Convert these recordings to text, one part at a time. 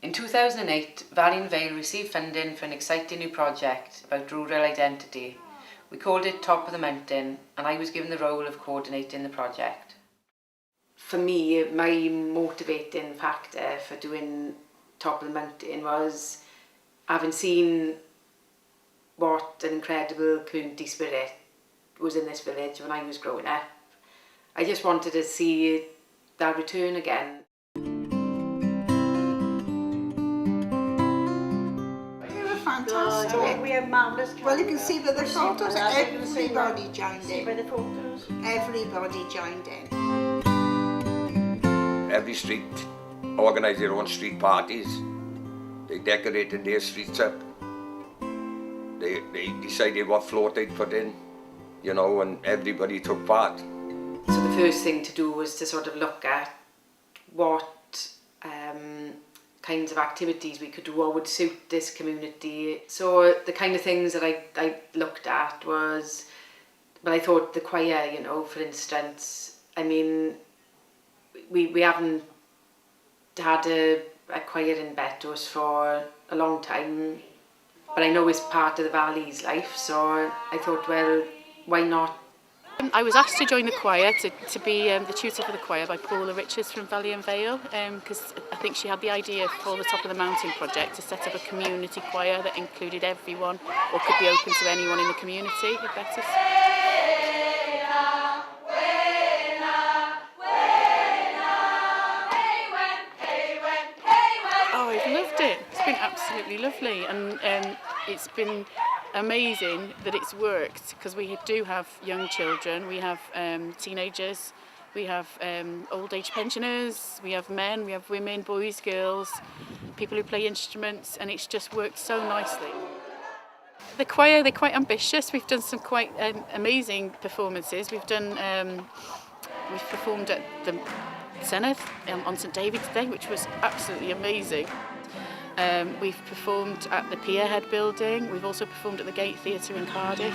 In 2008, Valley and Vale received funding for an exciting new project about rural identity. We called it Top of the Mountain, and I was given the role of coordinating the project. For me, my motivating factor for doing Top of the Mountain was having seen what an incredible community spirit was in this village when I was growing up. I just wanted to see that return again. They were fantastic. We have marvellous cameras. Well, you can see by the photos, everybody joined See by in. the photos. Everybody joined in. Every street organised their own street parties. They decorated their streets up. They decided what float they'd put in, you know, and everybody took part. So the first thing to do was to sort of look at what kinds of activities we could do or would suit this community. So the kind of things that I looked at was, well, I thought the choir, you know, for instance, I mean, we haven't had a choir in Betws for a long time, but I know it's part of the Valley's life, so I thought, well, why not? I was asked to join the choir, to be the tutor for the choir by Paula Richards from Valley and Vale, because I think she had the idea for the Top of the Mountain project to set up a community choir that included everyone or could be open to anyone in the community at Betws. Oh, I've loved it. It's been absolutely lovely, and it's been amazing that it's worked, because we do have young children, we have teenagers, we have old age pensioners, we have men, we have women, boys, girls, people who play instruments, and it's just worked so nicely. The choir, they're quite ambitious. We've done some quite amazing performances. We've performed at the Zenith on St David's Day, which was absolutely amazing. We've performed at the Pierhead building. We've also performed at the Gate Theatre in Cardiff.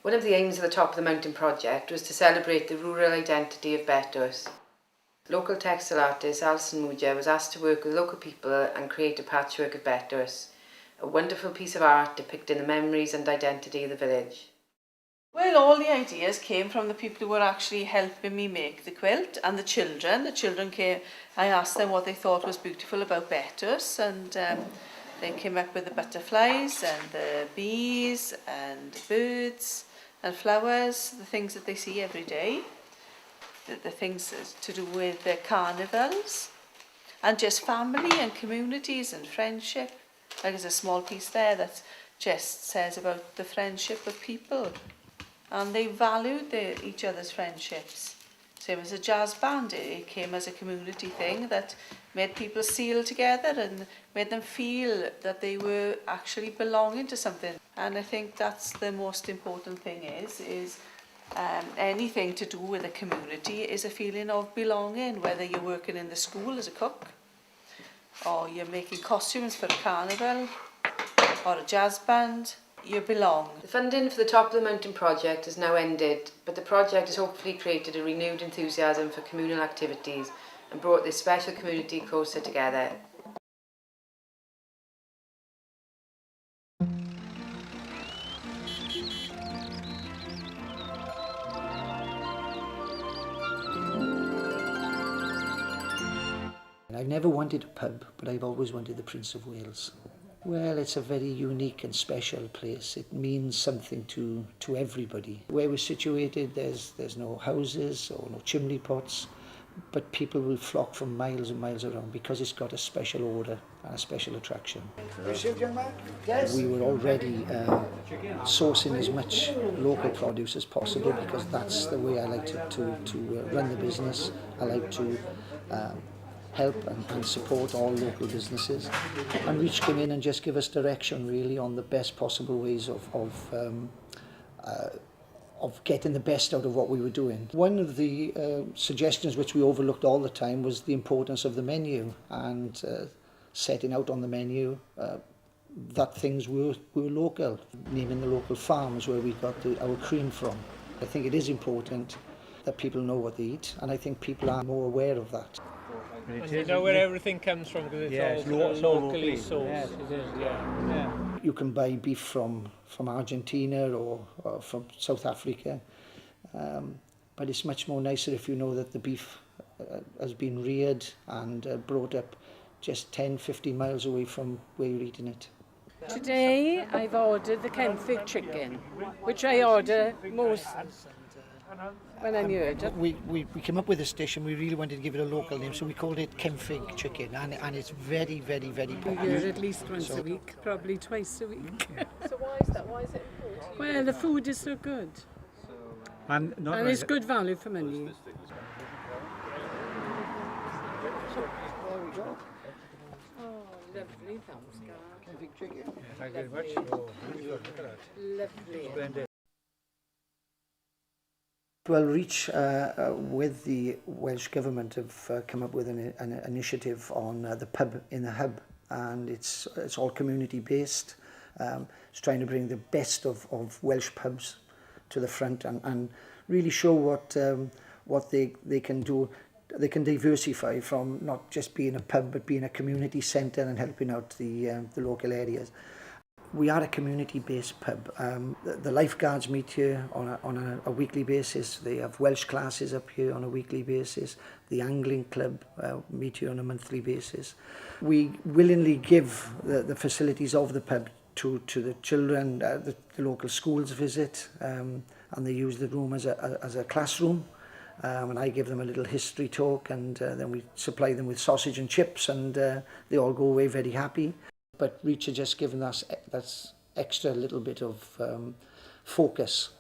One of the aims of the Top of the Mountain project was to celebrate the rural identity of Betws. Local textile artist Alison Muja was asked to work with local people and create a patchwork of Betws, a wonderful piece of art depicting the memories and identity of the village. Well, all the ideas came from the people who were actually helping me make the quilt, and the children. The children came, I asked them what they thought was beautiful about Betws, and they came up with the butterflies and the bees and the birds and flowers, the things that they see every day, the things to do with the carnivals, and just family and communities and friendship. Like there's a small piece there that just says about the friendship of people. And they valued each other's friendships. Same as a jazz band, it came as a community thing that made people seal together and made them feel that they were actually belonging to something. And I think that's the most important thing is anything to do with a community is a feeling of belonging, whether you're working in the school as a cook, or you're making costumes for a carnival, or a jazz band. You belong. The funding for the Top of the Mountain project has now ended, but the project has hopefully created a renewed enthusiasm for communal activities and brought this special community closer together. I've never wanted a pub, but I've always wanted the Prince of Wales. Well, it's a very unique and special place. It means something to everybody. Where we're situated, there's no houses or no chimney pots, but people will flock from miles and miles around because it's got a special order and a special attraction. We were already sourcing as much local produce as possible because that's the way I like to run the business. I like to help and support all local businesses, and Reach came in and just give us direction really on the best possible ways of getting the best out of what we were doing. One of the suggestions which we overlooked all the time was the importance of the menu, and setting out on the menu that things were local, naming the local farms where we got our cream from. I think it is important that people know what they eat, and I think people are more aware of that. And you know where everything comes from, because it's all locally sourced. Yes, it is, yeah. You can buy beef from Argentina or from South Africa, but it's much more nicer if you know that the beef has been reared and brought up just 10-15 miles away from where you're eating it. Today I've ordered the Kenfig chicken, which I order most when I'm here. We came up with this dish and we really wanted to give it a local name, so we called it Kenfig chicken, and it's very, very, very popular. We at least once a week, probably twice a week. So why is that? Why is it important to you? Well, the food is so good, And it's good value for money. Oh, lovely, thanks, Gar. Kenfig chicken. Thank you very much. Oh, really good, look at that. Lovely. Splendid. Well, Reach, with the Welsh Government, have come up with an initiative on the pub in the hub, and it's all community based. It's trying to bring the best of Welsh pubs to the front and really show what they can do. They can diversify from not just being a pub but being a community centre and helping out the local areas. We are a community-based pub. The lifeguards meet here on a weekly basis. They have Welsh classes up here on a weekly basis. The angling club meet here on a monthly basis. We willingly give the facilities of the pub to the children. The local schools visit, and they use the room as a classroom. And I give them a little history talk, and then we supply them with sausage and chips, and they all go away very happy. But Reach had just given us that extra little bit of focus.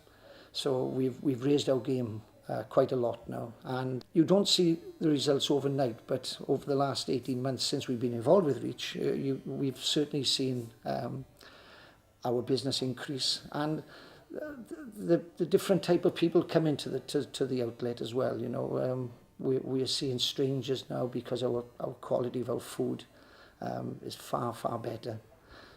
So we've raised our game quite a lot now. And you don't see the results overnight, but over the last 18 months since we've been involved with Reach, we've certainly seen our business increase. And the different type of people come into to the outlet as well. You know, we are seeing strangers now because our quality of our food is far, far better.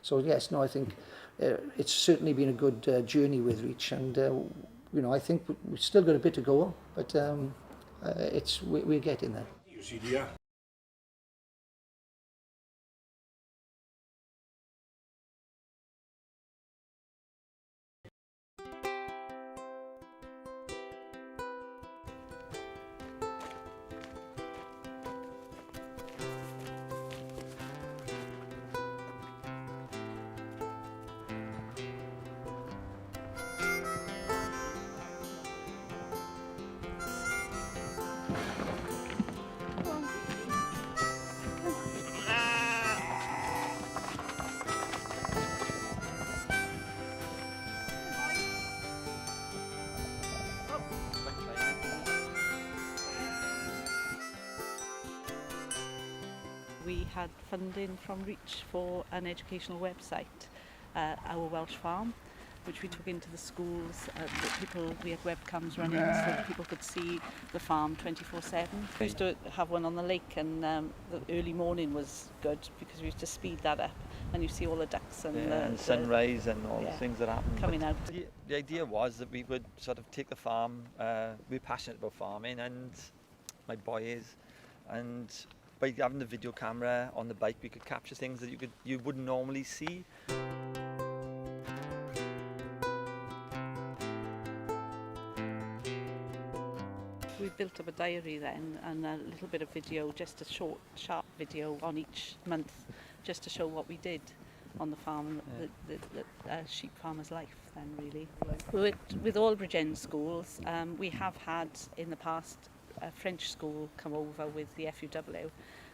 So yes, no, I think it's certainly been a good journey with Reach, and you know, I think we've still got a bit to go, but we're getting there. We had funding from Reach for an educational website, Our Welsh Farm, which we took into the schools. We had webcams running so that people could see the farm 24/7. We used to have one on the lake, and the early morning was good because we used to speed that up, and you see all the ducks and and sunrise and all the things that happen coming out. The idea was that we would sort of take the farm. We're passionate about farming, and my boy is, and by having the video camera on the bike, we could capture things that you wouldn't normally see. We built up a diary then, and a little bit of video, just a short, sharp video on each month, just to show what we did on the farm, the sheep farmer's life then, really. With all Bridgend schools, we have had in the past a French school come over with the FUW,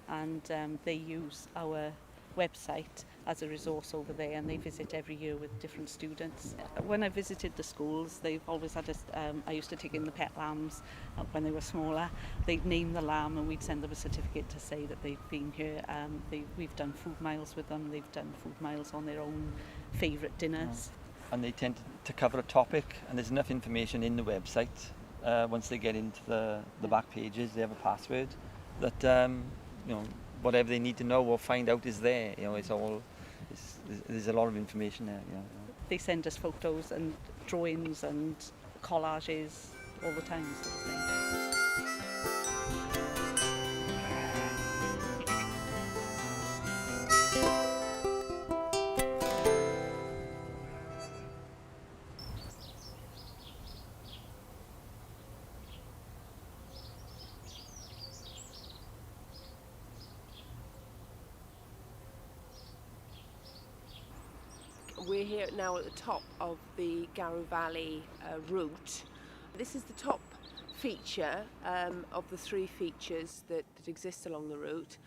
and they use our website as a resource over there, and they visit every year with different students. When I visited the schools, they've always had I used to take in the pet lambs when they were smaller. They'd name the lamb and we'd send them a certificate to say that they've been here. We've done food miles with them. They've done food miles on their own favourite dinners. And they tend to cover a topic, and there's enough information in the website. Once they get into the back pages, they have a password that you know, whatever they need to know or find out is there. You know, there's a lot of information there. Yeah. They send us photos and drawings and collages all the time sort of thing. We're here now at the top of the Garrow Valley route. This is the top feature of the 3 features that exist along the route.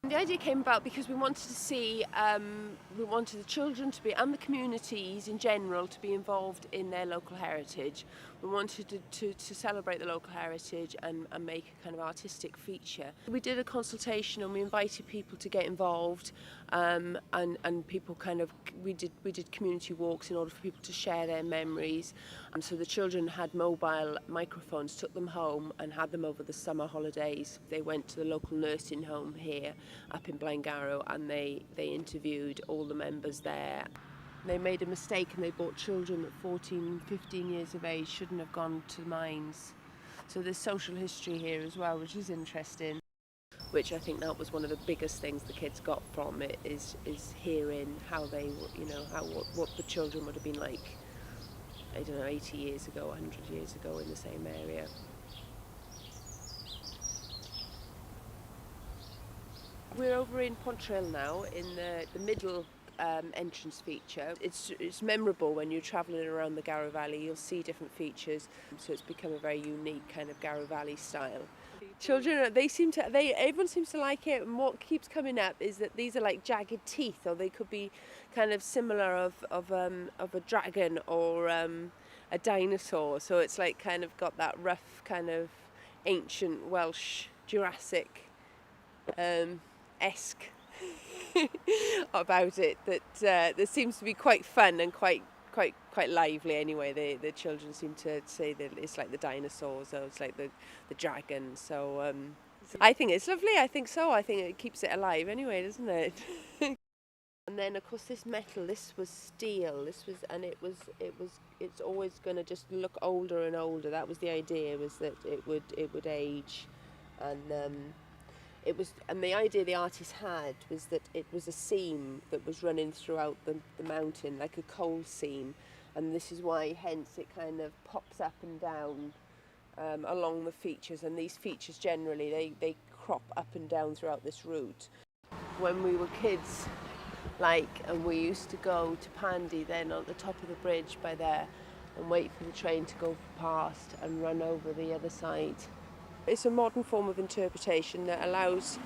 The idea came about because we wanted to see, we wanted the children to be, and the communities in general, to be involved in their local heritage. We wanted to celebrate the local heritage and make a kind of artistic feature. We did a consultation and we invited people to get involved, and people kind of, we did community walks in order for people to share their memories. And so the children had mobile microphones, took them home and had them over the summer holidays. They went to the local nursing home here up in Blaengarrow and they interviewed all the members there. They made a mistake and they brought children at 14, 15 years of age, shouldn't have gone to the mines. So there's social history here as well, which is interesting. Which I think that was one of the biggest things the kids got from it, is hearing how they, you know, what the children would have been like, I don't know, 80 years ago, 100 years ago in the same area. We're over in Pontrill now, in the middle entrance feature. It's memorable when you're travelling around the Garrow Valley. You'll see different features, so it's become a very unique kind of Garrow Valley style. Children, everyone seems to like it, and what keeps coming up is that these are like jagged teeth, or they could be kind of similar of a dragon or a dinosaur. So it's like kind of got that rough kind of ancient Welsh Jurassic esque about it that seems to be quite fun and quite lively anyway. The children seem to say that it's like the dinosaurs, or it's like the dragon. So I think it's lovely. I think so. I think it keeps it alive anyway, doesn't it? And then of course this metal, this was steel. It's always going to just look older and older. That was the idea, was that it would age, and the idea the artist had was that it was a seam that was running throughout the mountain, like a coal seam, and this is why hence it kind of pops up and down along the features, and these features generally they crop up and down throughout this route. When we were kids, and we used to go to Pandy then on the top of the bridge by there and wait for the train to go past and run over the other side. It's a modern form of interpretation that allows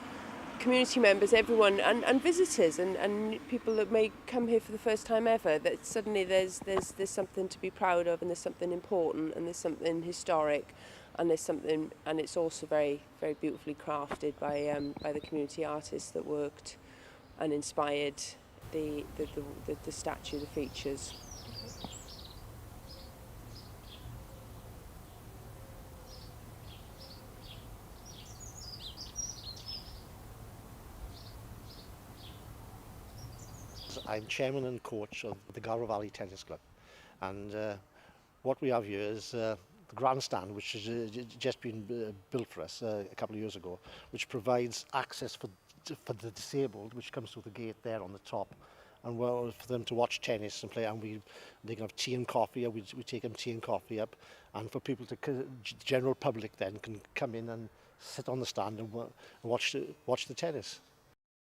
community members, everyone, and visitors and people that may come here for the first time ever, that suddenly there's something to be proud of, and there's something important, and there's something historic, and it's also very, very beautifully crafted by the community artists that worked and inspired the statue, the features. I'm chairman and coach of the Garrow Valley Tennis Club, and what we have here is the grandstand, which has just been built for us a couple of years ago, which provides access for the disabled, which comes through the gate there on the top, and for them to watch tennis and play, and they can have tea and coffee, or we take them tea and coffee up, and for people the general public then can come in and sit on the stand and watch the tennis.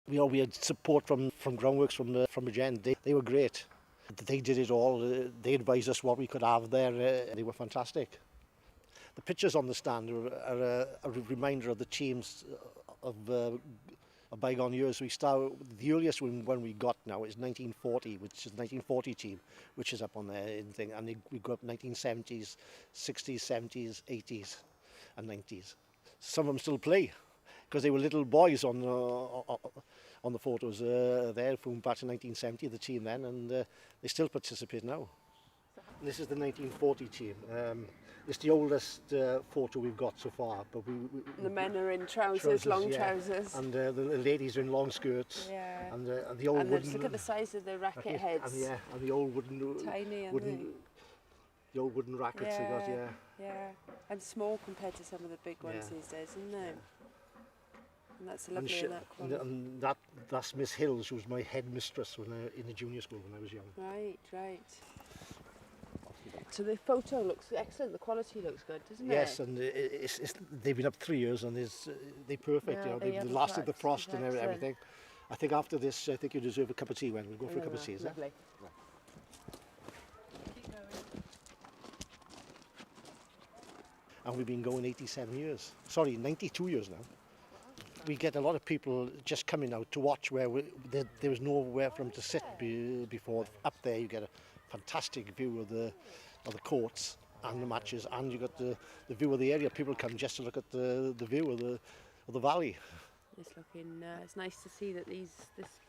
You know, we had support from Groundworks from Agen. They were great. They did it all. They advised us what we could have there. They were fantastic. The pictures on the stand are a reminder of the teams of bygone years. The earliest one we got now is 1940, which is the 1940 team, which is up on there and we go up 1970s, 60s, 70s, 80s, and 90s. Some of them still play, because they were little boys on the photos there from back to 1970, the team then, and they still participate now. This is the 1940 team. It's the oldest photo we've got so far, but the men are in trousers, long trousers, and the ladies are in long skirts. Yeah. And the old wooden. Look at the size of the racket heads. And the old wooden. Tiny, the old wooden rackets they got. Yeah. Yeah, and small compared to some of the big ones these days, isn't it? And that's lovely in that quality. And that's Miss Hills, who was my headmistress in the junior school when I was young. Right, right. So the photo looks excellent. The quality looks good, doesn't it? Yes, and they've been up 3 years, and they're perfect. Yeah, They've lasted the frost and everything. I think after this, I think you deserve a cup of tea. When we'll go for a cup of tea, is lovely. Right. And we've been going 87 years. Sorry, 92 years now. We get a lot of people just coming out to watch where there was nowhere for them to sit before. Up there you get a fantastic view of the courts and the matches, and you got the view of the area. People come just to look at the view of the valley. It's looking. It's nice to see that this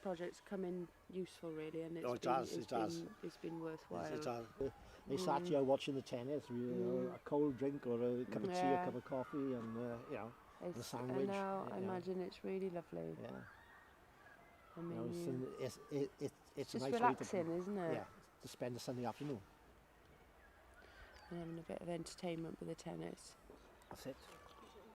project's come in useful, really, and it's been worthwhile. It has. They sat here watching the tennis, a cold drink or a cup of tea, a cup of coffee, and the sandwich. I imagine it's really lovely. Yeah. I mean, it's just a nice relaxing, way to, isn't it? Yeah, to spend a Sunday afternoon. And having a bit of entertainment with the tennis. That's it.